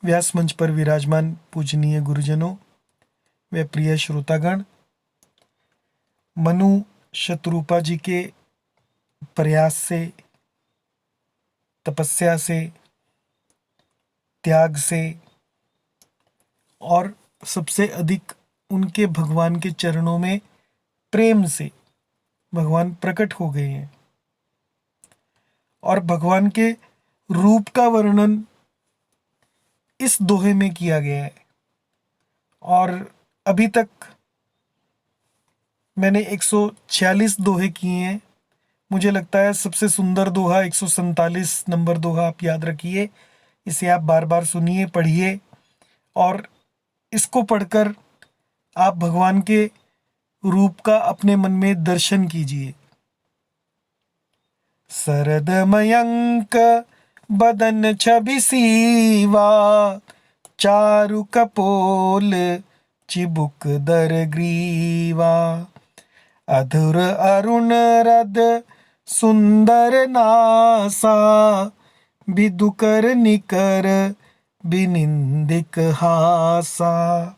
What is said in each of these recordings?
व्यास मंच पर विराजमान पूजनीय गुरुजनों व प्रिय श्रोतागण, मनु शतरूपा जी के प्रयास से, तपस्या से, त्याग से और सबसे अधिक उनके भगवान के चरणों में प्रेम से भगवान प्रकट हो गए हैं। और भगवान के रूप का वर्णन इस दोहे में किया गया है। और अभी तक मैंने 146 दोहे किए हैं। मुझे लगता है सबसे सुंदर दोहा 147 नंबर दोहा आप याद रखिए। इसे आप बार बार सुनिए, पढ़िए और इसको पढ़कर आप भगवान के रूप का अपने मन में दर्शन कीजिए। सरद मयंक बदन छवि सीवा, चारु कपोल चिबुक दर ग्रीवा, अधुर अरुण रद सुंदर नासा, बिदुकर निकर बिनिंदिक हासा,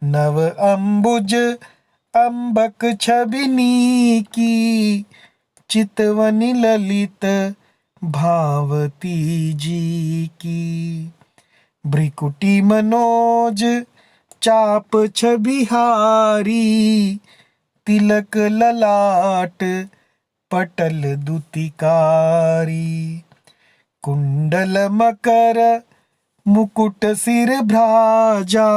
नव अंबुज अंबक छबिनी की, चितवनी ललित भावती जी की, भ्रिकुटी मनोज चाप छबिहारी, तिलक ललाट पटल दुतिकारी, कुंडल मकर मुकुट सिर भ्राजा,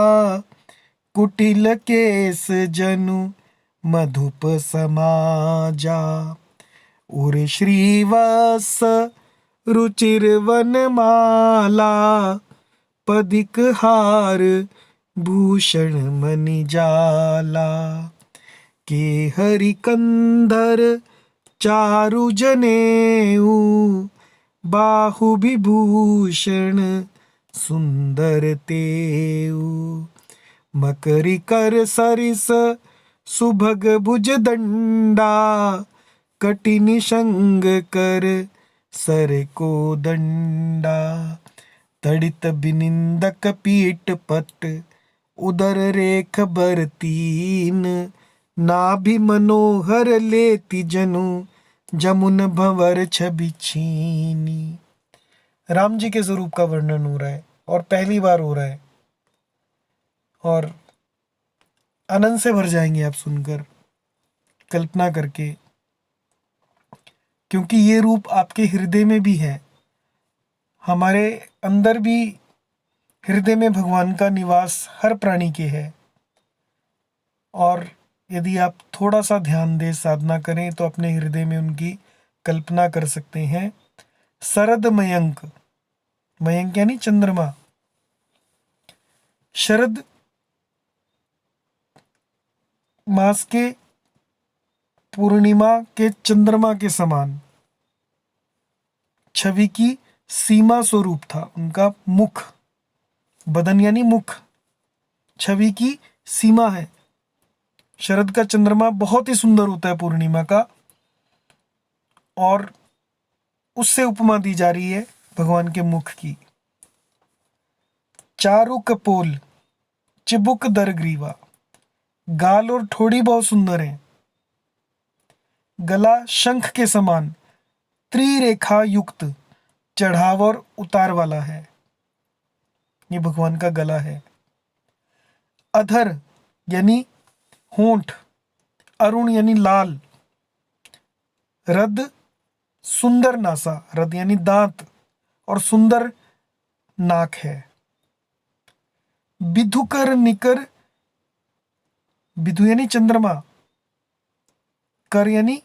कुटिल केस जनु मधुप समाजा, उर श्रीवत्स रुचिर वनमाला, पदिक हार भूषण मणि जाला, के हरि कंधर चारु जनेऊ, बाहु विभूषण सुंदर तेऊ, मकरी कर सरिस सुभग भुज दंडा, कटिनि संग कर सर को दंडा, तड़ित बिनिंदक पीठ पट, उदर रेख बर तीन, नाभि मनोहर लेति जनु, जमुन भंवर छवि छीनी। राम जी के स्वरूप का वर्णन हो रहा है और पहली बार हो रहा है और आनंद से भर जाएंगे आप सुनकर, कल्पना करके, क्योंकि ये रूप आपके हृदय में भी है। हमारे अंदर भी हृदय में भगवान का निवास हर प्राणी के है। और यदि आप थोड़ा सा ध्यान दें, साधना करें तो अपने हृदय में उनकी कल्पना कर सकते हैं। शरद मयंक, मयंक यानी चंद्रमा, शरद मास के पूर्णिमा के चंद्रमा के समान छवि की सीमा स्वरूप था उनका मुख। बदन यानी मुख, छवि की सीमा है। शरद का चंद्रमा बहुत ही सुंदर होता है पूर्णिमा का, और उससे उपमा दी जा रही है भगवान के मुख की। चारु कपोल चिबुक दर ग्रीवा, गाल और ठोड़ी बहुत सुंदर है। गला शंख के समान त्रिरेखा युक्त चढ़ाव और उतार वाला है। ये भगवान का गला है। अधर यानी होंठ, अरुण यानी लाल, रद सुंदर नासा, रद यानी दांत और सुंदर नाक है। बिधुकर निकर, बिधु यानी चंद्रमा, कर यानी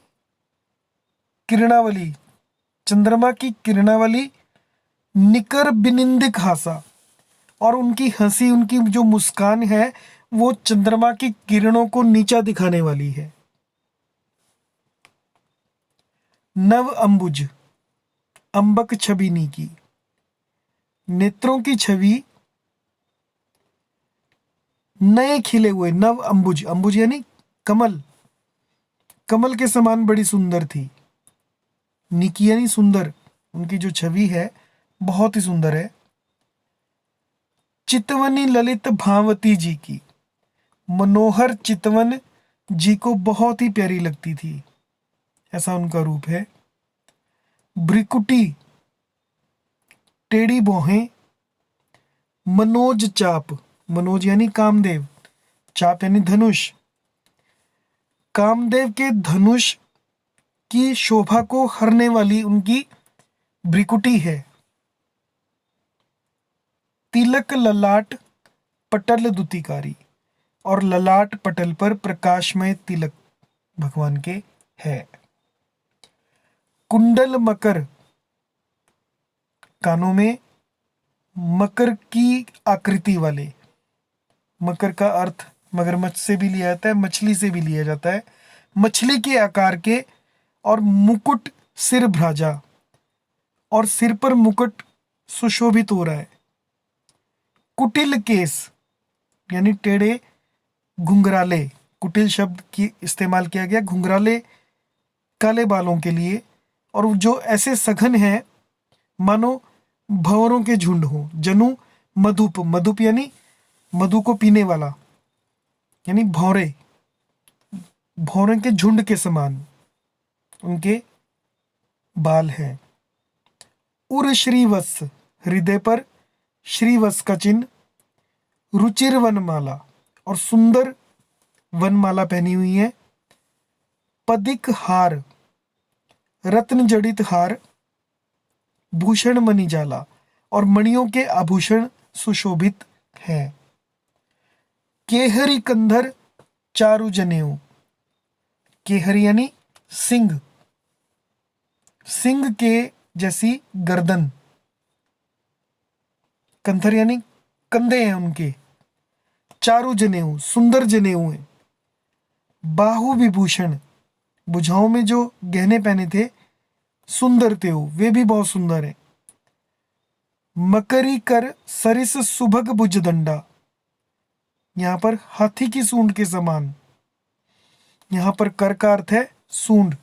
किरणावली, चंद्रमा की किरणावली, निकर बिनिंदिक हासा, और उनकी हंसी, उनकी जो मुस्कान है वो चंद्रमा की किरणों को नीचा दिखाने वाली है। नव अंबुज अंबक छबिनी की, नेत्रों की छवि नए खिले हुए। नव अंबुज, अंबुज यानी कमल, कमल के समान बड़ी सुंदर थी। निकी यानी सुंदर, उनकी जो छवि है बहुत ही सुंदर है। चितवनी ललित भावती जी की, मनोहर चितवन जी को बहुत ही प्यारी लगती थी, ऐसा उनका रूप है। भ्रिकुटी, टेढ़ी भौहें। मनोज चाप, मनोज यानी कामदेव, चाप यानी धनुष। कामदेव के धनुष की शोभा को हरने वाली उनकी भ्रिकुटी है। तिलक ललाट पटल दुतिकारी, और ललाट पटल पर प्रकाशमय तिलक भगवान के है। कुंडल मकर, कानों में मकर की आकृति वाले। मकर का अर्थ मगरमच्छ से भी लिया जाता है, मछली से भी लिया जाता है। मछली के आकार के, और मुकुट सिर भ्राजा, और सिर पर मुकुट सुशोभित हो रहा है। कुटिल केस यानी टेढ़े घुंघराले, कुटिल शब्द की इस्तेमाल किया गया घुंघराले काले बालों के लिए, और जो ऐसे सघन हैं मानो भंवरों के झुंड हो। जनु मधुप, मधुप यानी मधु को पीने वाला, यानी भौरे, भौरों के झुंड के समान उनके बाल हैं। उर श्रीवत्स, हृदय पर श्रीवत्स का चिन्ह। रुचिर वनमाला, और सुंदर वनमाला पहनी हुई है। पदिक हार, रत्न जड़ित हार। भूषण मणिजाला, और मणियों के आभूषण सुशोभित हैं। केहरी कंधर चारु जनेऊ, केहरी यानी सिंह, सिंह के जैसी गर्दन। कंधर यानी कंधे हैं उनके। चारु जनेऊ, सुंदर जनेऊ हैं। बाहु विभूषण, भुजाओं में जो गहने पहने थे सुंदर थे वे भी बहुत सुंदर हैं। मकरी कर सरिस सुभग भुजदंडा, यहां पर हाथी की सूंड के समान। यहां पर कर का अर्थ है सूंड।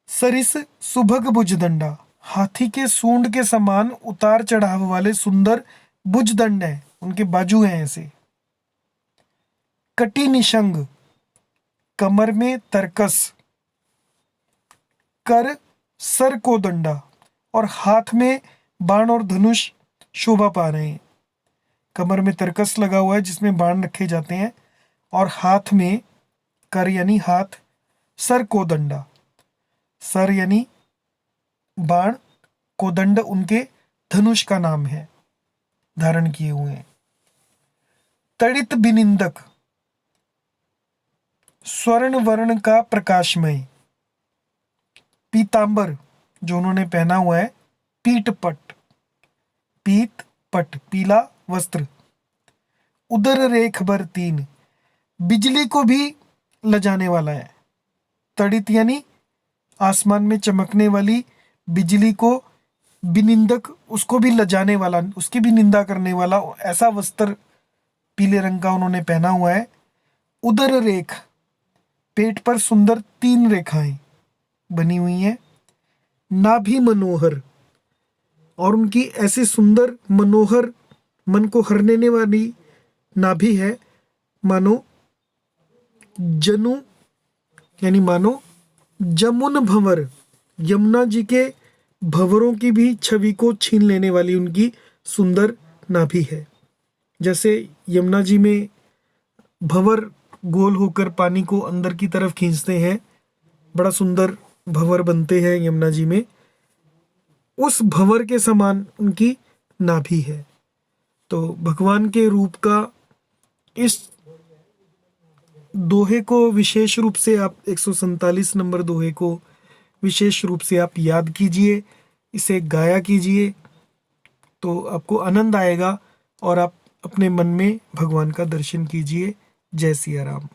सरिस सुभग भुजदंडा, हाथी के सूंड के समान उतार चढ़ाव वाले सुंदर भुजदंड है, उनके बाजू हैं ऐसे। कटी निशंग, कमर में तरकस। कर सर को दंडा, और हाथ में बाण और धनुष शोभा पा रहे हैं। कमर में तरकस लगा हुआ है जिसमें बाण रखे जाते हैं, और हाथ में कर यानी हाथ, सर को दंडा, सर यानी बाण, कोदंड उनके धनुष का नाम है, धारण किए हुए हैं। तड़ित बिनिंदक, स्वर्ण वर्ण का प्रकाशमय। पीतांबर, जो उन्होंने पहना हुआ है। पीत पट, पीत पट पीला वस्त्र। उदर रेख बर तीन, बिजली को भी लजाने वाला है। तड़ित यानी आसमान में चमकने वाली बिजली को, बिनिंदक उसको भी लजाने वाला, उसकी भी निंदा करने वाला ऐसा वस्त्र पीले रंग का उन्होंने पहना हुआ है। उदर रेख, पेट पर सुंदर 3 रेखाएं बनी हुई हैं। नाभि मनोहर, और उनकी ऐसी सुंदर मनोहर मन को हरने वाली नाभि है, मानो जनु यानी मानो जमुन भंवर, यमुना जी के भंवरों की भी छवि को छीन लेने वाली उनकी सुंदर नाभि है। जैसे यमुना जी में भंवर गोल होकर पानी को अंदर की तरफ खींचते हैं, बड़ा सुंदर भंवर बनते हैं यमुना जी में, उस भंवर के समान उनकी नाभि है। तो भगवान के रूप का इस दोहे को विशेष रूप से आप 147 नंबर दोहे को विशेष रूप से आप याद कीजिए, इसे गाया कीजिए, तो आपको आनंद आएगा और आप अपने मन में भगवान का दर्शन कीजिए। जय सिया राम।